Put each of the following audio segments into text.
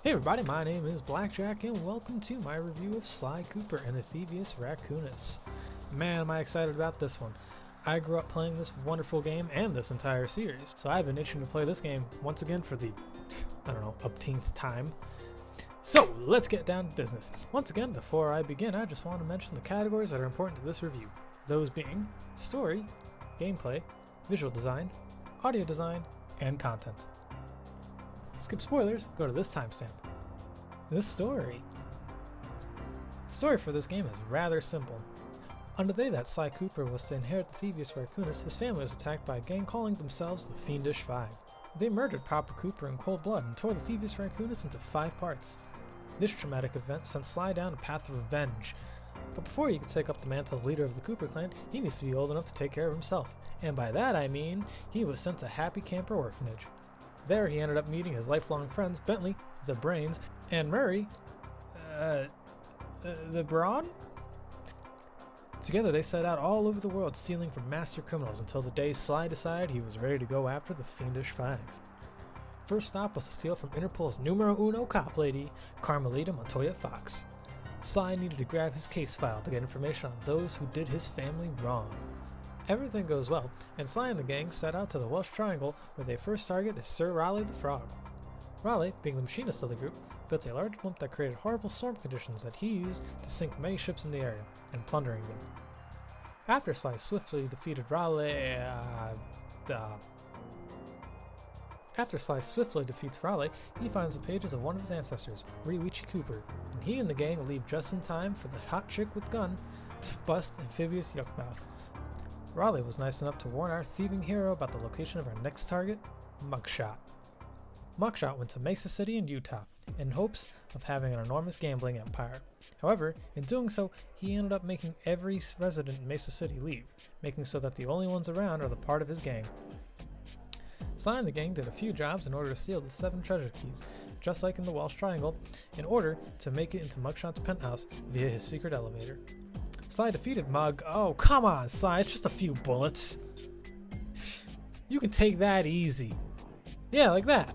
Hey everybody, my name is BlakJak and welcome to my review of Sly Cooper and the Thievius Raccoonus. Man, am I excited about this one. I grew up playing this wonderful game and this entire series, so I've been itching to play this game once again for the, upteenth time. So, let's get down to business. Once again, before I begin, I just want to mention the categories that are important to this review. Those being story, gameplay, visual design, audio design, and content. Skip spoilers, go to this timestamp. The story for this game is rather simple. On the day that Sly Cooper was to inherit the Thievius Raccoonus, his family was attacked by a gang calling themselves the Fiendish Five. They murdered Papa Cooper in cold blood and tore the Thievius Raccoonus into 5 parts. This traumatic event sent Sly down a path of revenge. But before he could take up the mantle of leader of the Cooper clan, he needs to be old enough to take care of himself. And by that I mean, he was sent to Happy Camper Orphanage. There he ended up meeting his lifelong friends Bentley, the Brains, and Murray, the Brawn? Together they set out all over the world stealing from master criminals until the day Sly decided he was ready to go after the Fiendish Five. First stop was to steal from Interpol's numero uno cop lady, Carmelita Montoya Fox. Sly needed to grab his case file to get information on those who did his family wrong. Everything goes well, and Sly and the gang set out to the Welsh Triangle, where their first target is Sir Raleigh the Frog. Raleigh, being the machinist of the group, built a large blimp that created horrible storm conditions that he used to sink many ships in the area, and plundering them. After Sly swiftly defeats Raleigh, he finds the pages of one of his ancestors, Ryuichi Cooper, and he and the gang leave just in time for the hot chick with gun to bust Amphibious Yuckmouth. Raleigh was nice enough to warn our thieving hero about the location of our next target, Mugshot. Mugshot went to Mesa City in Utah in hopes of having an enormous gambling empire. However, in doing so, he ended up making every resident in Mesa City leave, making so that the only ones around are the part of his gang. Sly and the gang did a few jobs in order to steal the 7 treasure keys, just like in the Welsh Triangle, in order to make it into Mugshot's penthouse via his secret elevator. Sly defeated Mug. Oh, come on, Sly, it's just a few bullets. You can take that easy. Yeah, like that.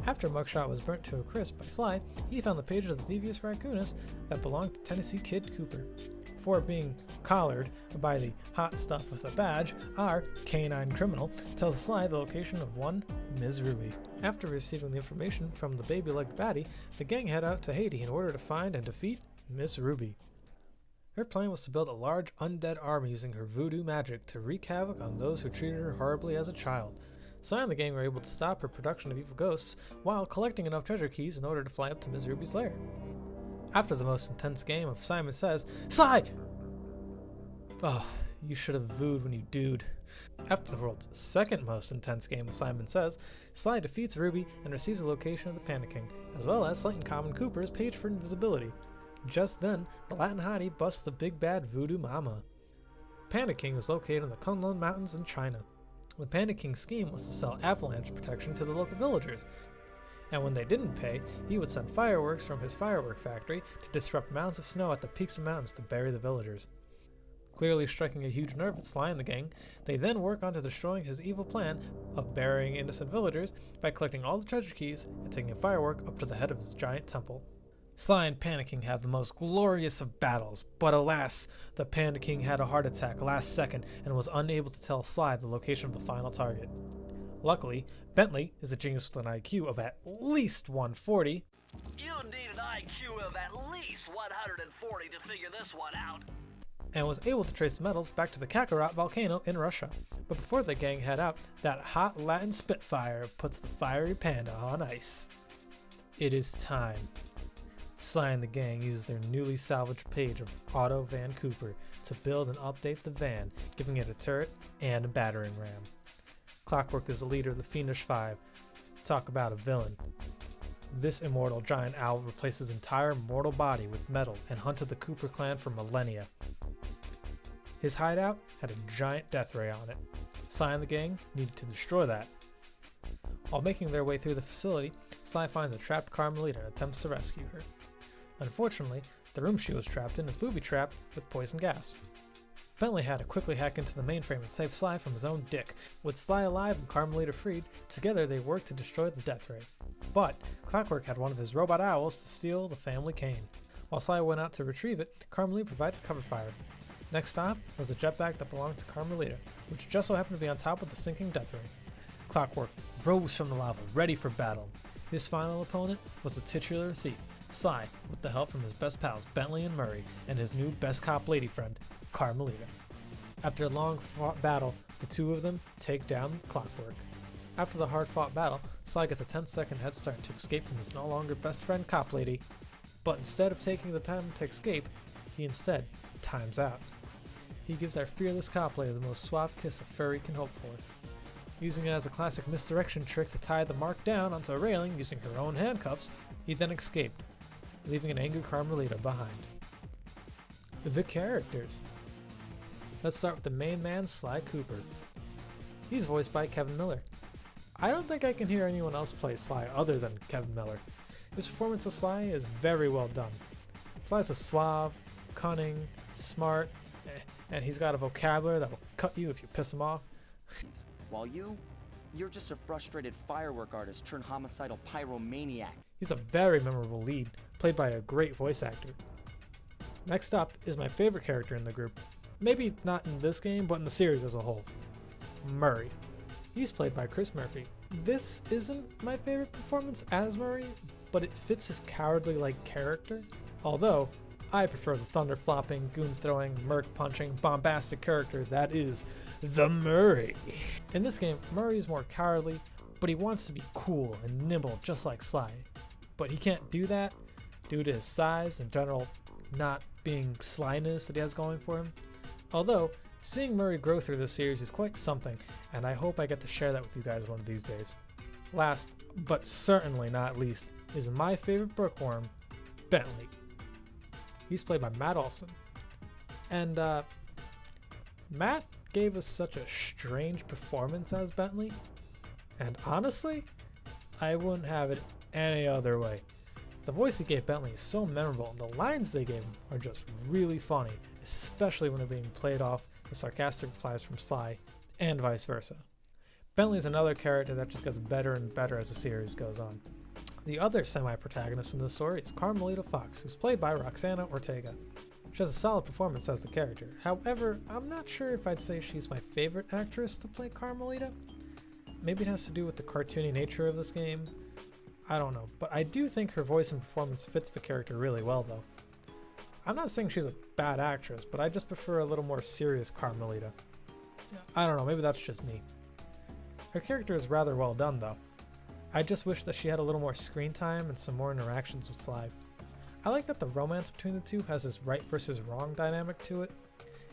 After Mugshot was burnt to a crisp by Sly, he found the pages of the Thievius Raccoonus that belonged to Tennessee Kid Cooper. Before being collared by the hot stuff with a badge, our canine criminal tells Sly the location of one Ms. Ruby. After receiving the information from the baby-legged baddie, the gang head out to Haiti in order to find and defeat Miss Ruby. Her plan was to build a large undead army using her voodoo magic to wreak havoc on those who treated her horribly as a child. Sly and the gang were able to stop her production of evil ghosts while collecting enough treasure keys in order to fly up to Miss Ruby's lair. After the most intense game of Simon Says, Sly! Oh, you should have vooed when you dude. After the world's second most intense game of Simon Says, Sly defeats Ruby and receives the location of the Panda King, as well as Slayton Common Cooper's page for invisibility. Just then, the Latin hottie busts the big bad voodoo mama. Panda King is located in the Kunlun Mountains in China. The Panda King's scheme was to sell avalanche protection to the local villagers, and when they didn't pay, he would send fireworks from his firework factory to disrupt mounds of snow at the peaks of mountains to bury the villagers. Clearly striking a huge nerve at Sly and the gang, they then work on to destroying his evil plan of burying innocent villagers by collecting all the treasure keys and taking a firework up to the head of his giant temple. Sly and Panda King have the most glorious of battles, but alas, the Panda King had a heart attack last second and was unable to tell Sly the location of the final target. Luckily, Bentley is a genius with an IQ of at least 140. You need an IQ of at least 140 to figure this one out. And was able to trace the metals back to the Kakarot volcano in Russia. But before the gang head out, that hot Latin Spitfire puts the fiery panda on ice. It is time. Sly and the gang used their newly salvaged page of Auto Van Cooper to build and update the van, giving it a turret and a battering ram. Clockwork is the leader of the Fiendish Five. Talk about a villain. This immortal giant owl replaced his entire mortal body with metal and hunted the Cooper clan for millennia. His hideout had a giant death ray on it. Sly and the gang needed to destroy that. While making their way through the facility, Sly finds a trapped Carmelita and attempts to rescue her. Unfortunately, the room she was trapped in is booby-trapped with poison gas. Bentley had to quickly hack into the mainframe and save Sly from his own dick. With Sly alive and Carmelita freed, together they worked to destroy the death ray. But Clockwork had one of his robot owls to steal the family cane. While Sly went out to retrieve it, Carmelita provided cover fire. Next stop was the jetpack that belonged to Carmelita, which just so happened to be on top of the sinking death ray. Clockwork rose from the lava, ready for battle. His final opponent was the titular thief, Sly, with the help from his best pals Bentley and Murray, and his new best cop lady friend, Carmelita. After a long-fought battle, the two of them take down Clockwork. After the hard-fought battle, Sly gets a 10-second head start to escape from his no longer best friend cop lady, but instead of taking the time to escape, he instead times out. He gives our fearless cop lady the most suave kiss a furry can hope for. Using it as a classic misdirection trick to tie the mark down onto a railing using her own handcuffs, he then escaped, leaving an angry Carmelita behind. The characters. Let's start with the main man, Sly Cooper. He's voiced by Kevin Miller. I don't think I can hear anyone else play Sly other than Kevin Miller. His performance of Sly is very well done. Sly's a suave, cunning, smart, and he's got a vocabulary that will cut you if you piss him off. While you're just a frustrated firework artist turned homicidal pyromaniac. He's a very memorable lead, played by a great voice actor. Next up is my favorite character in the group. Maybe not in this game, but in the series as a whole. Murray. He's played by Chris Murphy. This isn't my favorite performance as Murray, but it fits his cowardly-like character. Although, I prefer the thunder-flopping, goon-throwing, merc-punching, bombastic character that is the Murray. In this game, Murray is more cowardly, but he wants to be cool and nimble just like Sly. But he can't do that due to his size and general not being slyness that he has going for him. Although, seeing Murray grow through this series is quite something, and I hope I get to share that with you guys one of these days. Last, but certainly not least, is my favorite bookworm, Bentley. He's played by Matt Olson. And Matt gave us such a strange performance as Bentley, and honestly, I wouldn't have it any other way. The voice he gave Bentley is so memorable, and the lines they gave him are just really funny, especially when they're being played off the sarcastic replies from Sly, and vice versa. Bentley is another character that just gets better and better as the series goes on. The other semi-protagonist in this story is Carmelita Fox, who's played by Roxana Ortega. She has a solid performance as the character. However, I'm not sure if I'd say she's my favorite actress to play Carmelita. Maybe it has to do with the cartoony nature of this game. I don't know, but I do think her voice and performance fits the character really well though. I'm not saying she's a bad actress, but I just prefer a little more serious Carmelita. I don't know, maybe that's just me. Her character is rather well done though. I just wish that she had a little more screen time and some more interactions with Sly. I like that the romance between the two has this right versus wrong dynamic to it.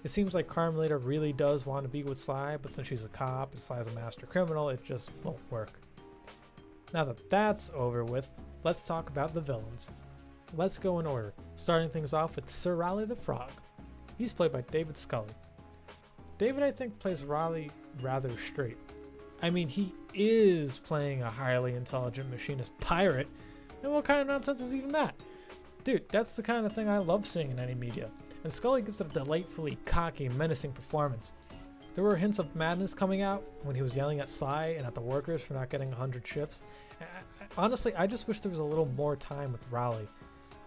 It seems like Carmelita really does want to be with Sly, but since she's a cop and Sly's a master criminal, it just won't work. Now that that's over with, let's talk about the villains. Let's go in order, starting things off with Sir Raleigh the Frog. He's played by David Scully. David, I think, plays Raleigh rather straight. I mean, he is playing a highly intelligent machinist pirate, and what kind of nonsense is even that? Dude, that's the kind of thing I love seeing in any media, and Scully gives it a delightfully cocky, menacing performance. There were hints of madness coming out when he was yelling at Sly and at the workers for not getting 100 ships. Honestly, I just wish there was a little more time with Raleigh.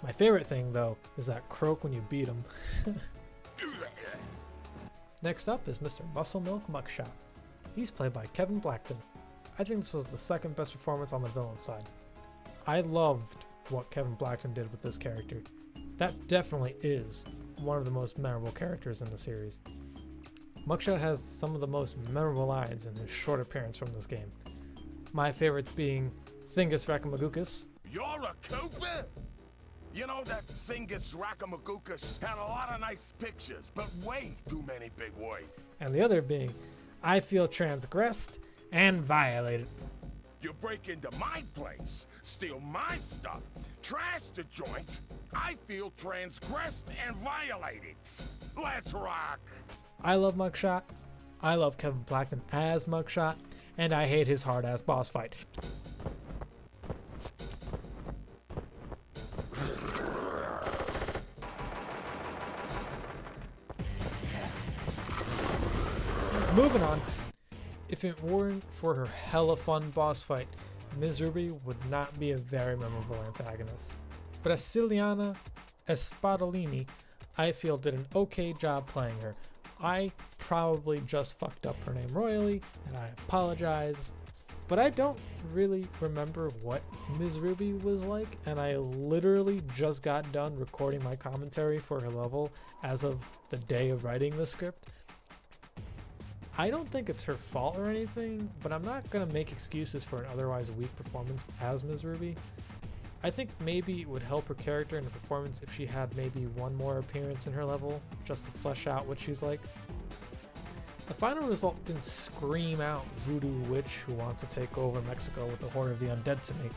My favorite thing, though, is that croak when you beat him. Next up is Mr. Muscle Milk Muckshot. He's played by Kevin Blackton. I think this was the second best performance on the villain side. I loved what Kevin Blackton did with this character. That definitely is one of the most memorable characters in the series. Muckshot has some of the most memorable lines in his short appearance from this game. My favorites being Thievius Raccoonus. You're a Cooper? You know that Thievius Raccoonus had a lot of nice pictures, but way too many big words. And the other being, I feel transgressed and violated. You break into my place, steal my stuff, trash the joint. I feel transgressed and violated. Let's rock. I love Muckshot, I love Kevin Blackton as Muckshot, and I hate his hard-ass boss fight. Moving on. If it weren't for her hella fun boss fight, Ms. Ruby would not be a very memorable antagonist. But Brasiliana Espadolini, I feel, did an okay job playing her. I probably just fucked up her name royally, and I apologize. But I don't really remember what Ms. Ruby was like, and I literally just got done recording my commentary for her level as of the day of writing the script. I don't think it's her fault or anything, but I'm not going to make excuses for an otherwise weak performance as Ms. Ruby. I think maybe it would help her character in the performance if she had maybe one more appearance in her level, just to flesh out what she's like. The final result didn't scream out voodoo witch who wants to take over Mexico with the horde of the undead to me,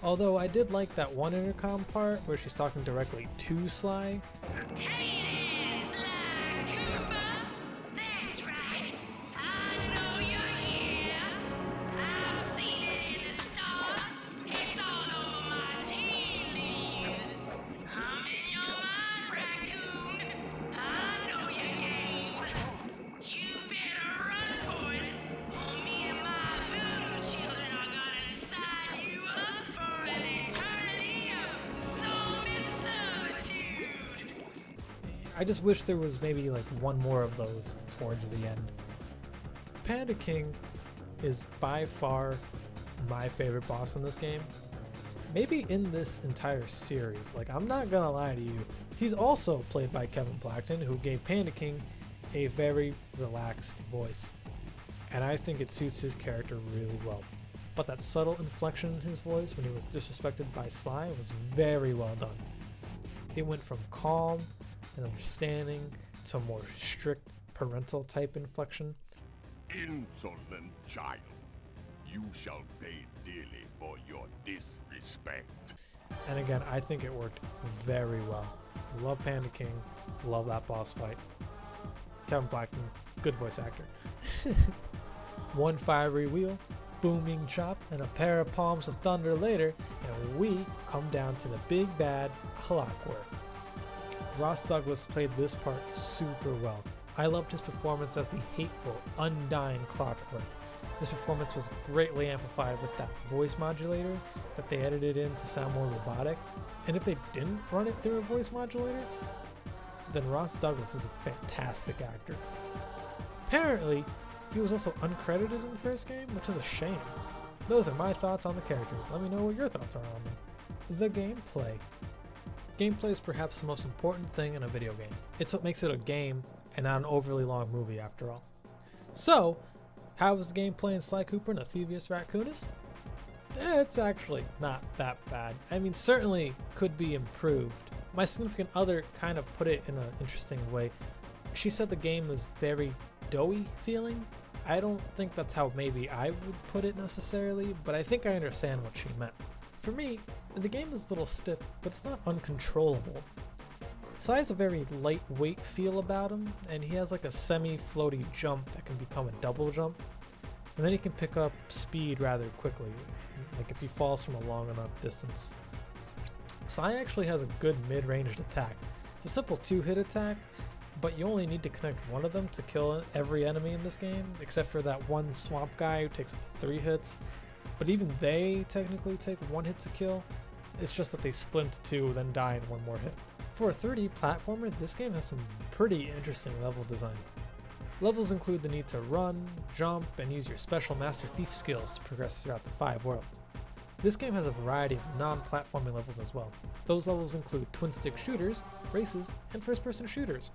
although I did like that one intercom part where she's talking directly to Sly. Hey there, Sly Cooper! That's right, I know you're here. I've seen it in the stars. It's all over my tea leaves. I'm in your mind, raccoon. I know your game. You better run for it, or me and my voodoo children are gonna sign you up for an eternity of soulless servitude. I just wish there was maybe like one more of those towards the end. Panda King is by far my favorite boss in this game. Maybe in this entire series. Like, I'm not gonna lie to you. He's also played by Kevin Blackton, who gave Panda King a very relaxed voice. And I think it suits his character really well. But that subtle inflection in his voice when he was disrespected by Sly was very well done. It went from calm and understanding to a more strict parental type inflection. Insolent child, you shall pay dearly for your disrespect. And again, I think it worked very well. Love Panda King, love that boss fight. Kevin Blackton, good voice actor. One fiery wheel, booming chop, and a pair of palms of thunder later, and we come down to the big bad Clockwork. Ross Douglas played this part super well. I loved his performance as the hateful, undying Clockwork. His performance was greatly amplified with that voice modulator that they edited in to sound more robotic. And if they didn't run it through a voice modulator, then Ross Douglas is a fantastic actor. Apparently, he was also uncredited in the first game, which is a shame. Those are my thoughts on the characters. Let me know what your thoughts are on them. The gameplay. Gameplay is perhaps the most important thing in a video game. It's what makes it a game and not an overly long movie after all. So, how was the gameplay in Sly Cooper and the Thievius Raccoonus? It's actually not that bad. I mean, certainly could be improved. My significant other kind of put it in an interesting way. She said the game was very doughy feeling. I don't think that's how maybe I would put it necessarily, but I think I understand what she meant. For me, the game is a little stiff, but it's not uncontrollable. Sly has a very lightweight feel about him, and he has like a semi-floaty jump that can become a double jump. And then he can pick up speed rather quickly, like if he falls from a long enough distance. Sly actually has a good mid-ranged attack. It's a simple 2-hit attack, but you only need to connect one of them to kill every enemy in this game, except for that one swamp guy who takes up to 3 hits. But even they technically take 1 hit to kill. It's just that they split into 2, then die in 1 more hit. For a 3D platformer, this game has some pretty interesting level design. Levels include the need to run, jump, and use your special Master Thief skills to progress throughout the 5 worlds. This game has a variety of non-platforming levels as well. Those levels include twin-stick shooters, races, and first-person shooters.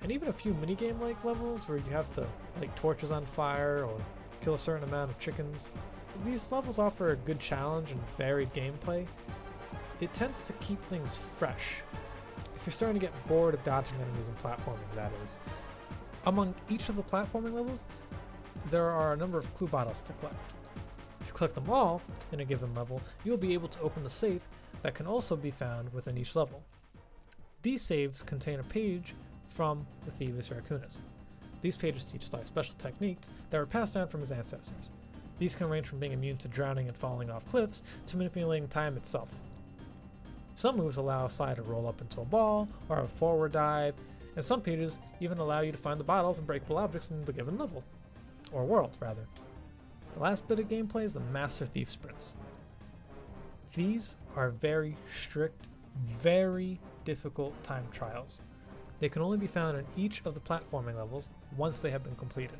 And even a few minigame-like levels where you have to light torches on fire or kill a certain amount of chickens. These levels offer a good challenge and varied gameplay. It tends to keep things fresh. If you're starting to get bored of dodging enemies and platforming, that is. Among each of the platforming levels, there are a number of clue bottles to collect. If you collect them all in a given level, you'll be able to open the safe that can also be found within each level. These saves contain a page from the Thievius Raccoonus. These pages teach Sly special techniques that were passed down from his ancestors. These can range from being immune to drowning and falling off cliffs to manipulating time itself. Some moves allow Sly to roll up into a ball or a forward dive, and some pages even allow you to find the bottles and breakable objects in the given level. or world rather. The last bit of gameplay is the Master Thief sprints. These are very strict, very difficult time trials. They can only be found in each of the platforming levels once they have been completed.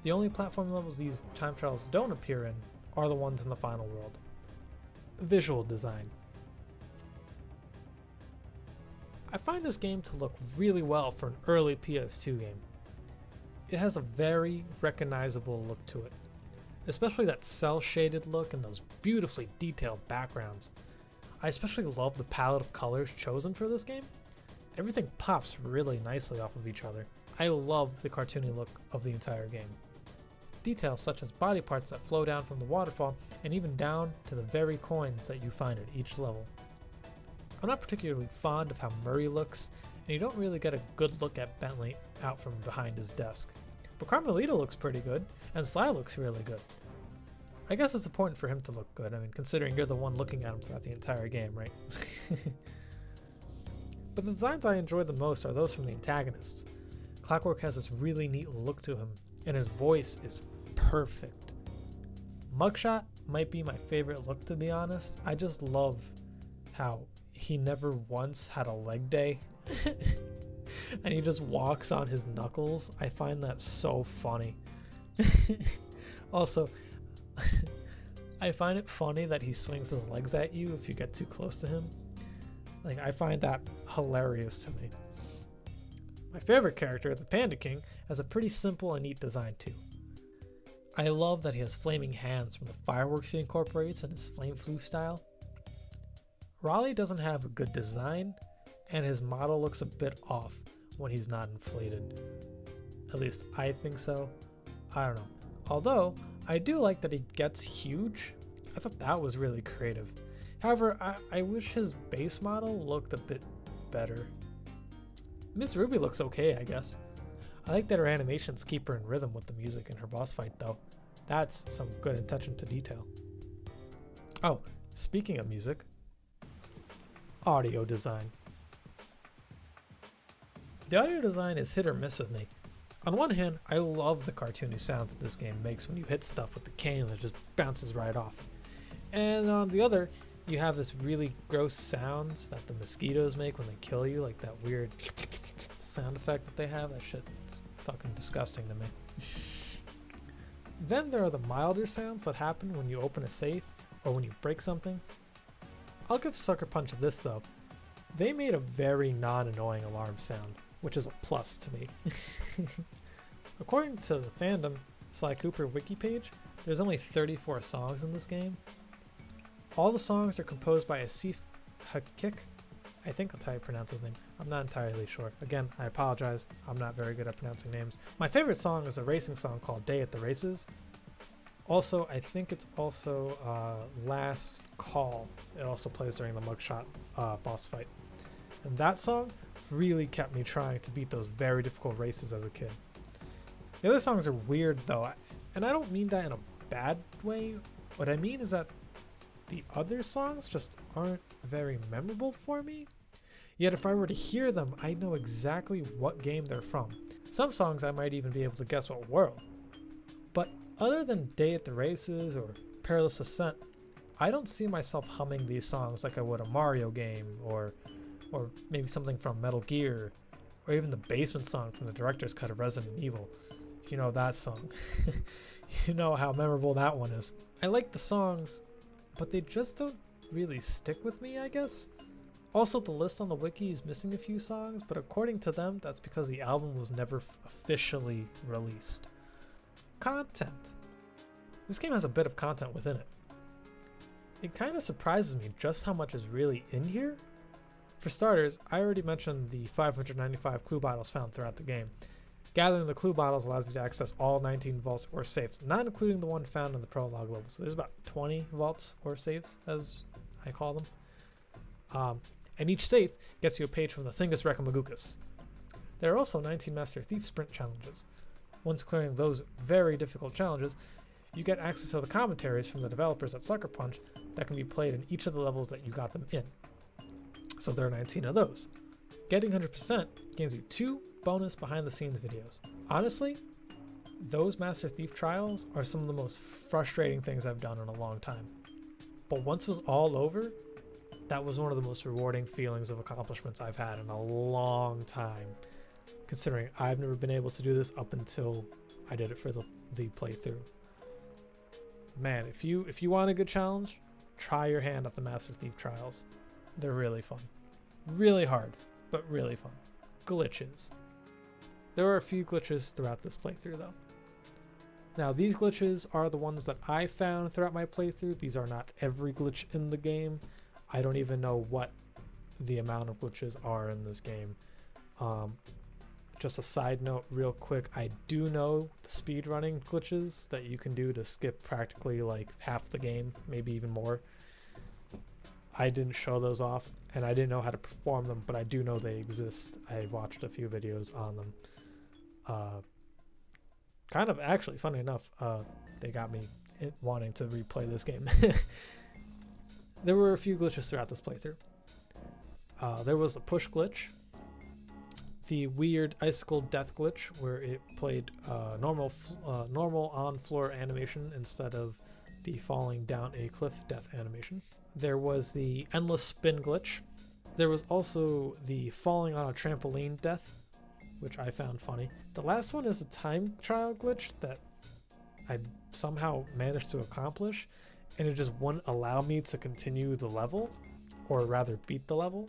The only platforming levels these time trials don't appear in are the ones in the final world. Visual design. I find this game to look really well for an early PS2 game. It has a very recognizable look to it, especially that cel-shaded look and those beautifully detailed backgrounds. I especially love the palette of colors chosen for this game. Everything pops really nicely off of each other. I love the cartoony look of the entire game. Details such as body parts that flow down from the waterfall and even down to the very coins that you find at each level. I'm not particularly fond of how Murray looks, and you don't really get a good look at Bentley out from behind his desk. But Carmelita looks pretty good, and Sly looks really good. I guess it's important for him to look good, I mean, considering you're the one looking at him throughout the entire game, right? But the designs I enjoy the most are those from the antagonists. Clockwork has this really neat look to him, and his voice is perfect. Mugshot might be my favorite look, to be honest. I just love how he never once had a leg day and he just walks on his knuckles. I find that so funny. Also, I find it funny that he swings his legs at you if you get too close to him. Like, I find that hilarious to me. My favorite character, the Panda King, has a pretty simple and neat design too. I love that he has flaming hands from the fireworks he incorporates in his flame flu style. Raleigh doesn't have a good design, and his model looks a bit off when he's not inflated. At least I think so. I don't know. Although, I do like that he gets huge. I thought that was really creative. However, I wish his base model looked a bit better. Miss Ruby looks okay, I guess. I like that her animations keep her in rhythm with the music in her boss fight though. That's some good attention to detail. Oh, speaking of music, audio design. The audio design is hit or miss with me. On one hand, I love the cartoony sounds that this game makes when you hit stuff with the cane and it just bounces right off. And on the other, you have this really gross sounds that the mosquitoes make when they kill you, like that weird sound effect that they have. That shit's fucking disgusting to me. Then there are the milder sounds that happen when you open a safe or when you break something. I'll give Sucker Punch this though. They made a very non-annoying alarm sound, which is a plus to me. According to the fandom Sly Cooper wiki page, there's only 34 songs in this game. All the songs are composed by Ashif Hakik. I think that's how you pronounce his name. I'm not entirely sure. Again, I apologize. I'm not very good at pronouncing names. My favorite song is a racing song called Day at the Races. Also, I think it's also Last Call. It also plays during the Mugshot boss fight. And that song really kept me trying to beat those very difficult races as a kid. The other songs are weird though, and I don't mean that in a bad way. What I mean is that the other songs just aren't very memorable for me. Yet if I were to hear them, I'd know exactly what game they're from. Some songs I might even be able to guess what world. But other than Day at the Races or Perilous Ascent, I don't see myself humming these songs like I would a Mario game or maybe something from Metal Gear, or even the basement song from the director's cut of Resident Evil. You know that song. You know how memorable that one is. I like the songs, but they just don't really stick with me, I guess. Also, the list on the wiki is missing a few songs, but according to them, that's because the album was never officially released. Content. This game has a bit of content within it. It kind of surprises me just how much is really in here. For starters, I already mentioned the 595 clue bottles found throughout the game. Gathering the clue bottles allows you to access all 19 vaults or safes, not including the one found in the prologue level. So there's about 20 vaults or safes, as I call them. And each safe gets you a page from the Thingus Recamagucus. There are also 19 Master Thief Sprint challenges. Once clearing those very difficult challenges, you get access to the commentaries from the developers at Sucker Punch that can be played in each of the levels that you got them in. So there are 19 of those. Getting 100% gains you 2 bonus behind the scenes videos. Honestly, those Master Thief trials are some of the most frustrating things I've done in a long time. But once it was all over, that was one of the most rewarding feelings of accomplishments I've had in a long time, considering I've never been able to do this up until I did it for the playthrough. Man, if you want a good challenge, try your hand at the Master Thief trials. They're really fun. Really hard, but really fun. Glitches. There are a few glitches throughout this playthrough though. Now these glitches are the ones that I found throughout my playthrough. These are not every glitch in the game. I don't even know what the amount of glitches are in this game. Just a side note real quick, I do know the speedrunning glitches that you can do to skip practically like half the game, maybe even more. I didn't show those off and I didn't know how to perform them, but I do know they exist. I watched a few videos on them. Kind of actually, funny enough, they got me wanting to replay this game. There were a few glitches throughout this playthrough. There was a push glitch, the weird icicle death glitch where it played normal on-floor animation instead of the falling down a cliff death animation. There was the endless spin glitch. There was also the falling on a trampoline death, which I found funny. The last one is a time trial glitch that I somehow managed to accomplish, and it just wouldn't allow me to continue the level, or rather beat the level.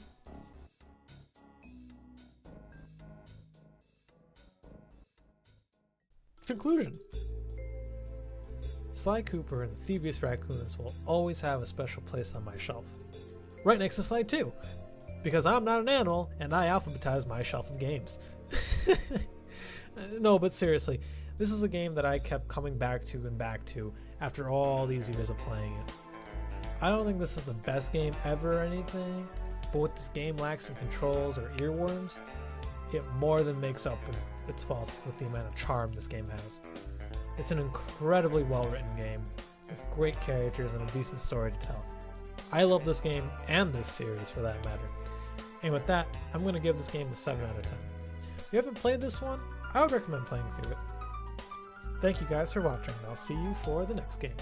Conclusion. Sly Cooper and the Thievius Raccoonus will always have a special place on my shelf. Right next to Sly 2, because I'm not an animal and I alphabetize my shelf of games. No, but seriously, this is a game that I kept coming back to after all these years of playing it. I don't think this is the best game ever or anything, but what this game lacks in controls or earworms, it more than makes up its faults with the amount of charm this game has. It's an incredibly well-written game with great characters and a decent story to tell. I love this game and this series for that matter. And with that, I'm going to give this game a 7 out of 10. If you haven't played this one, I would recommend playing through it. Thank you guys for watching, and I'll see you for the next game.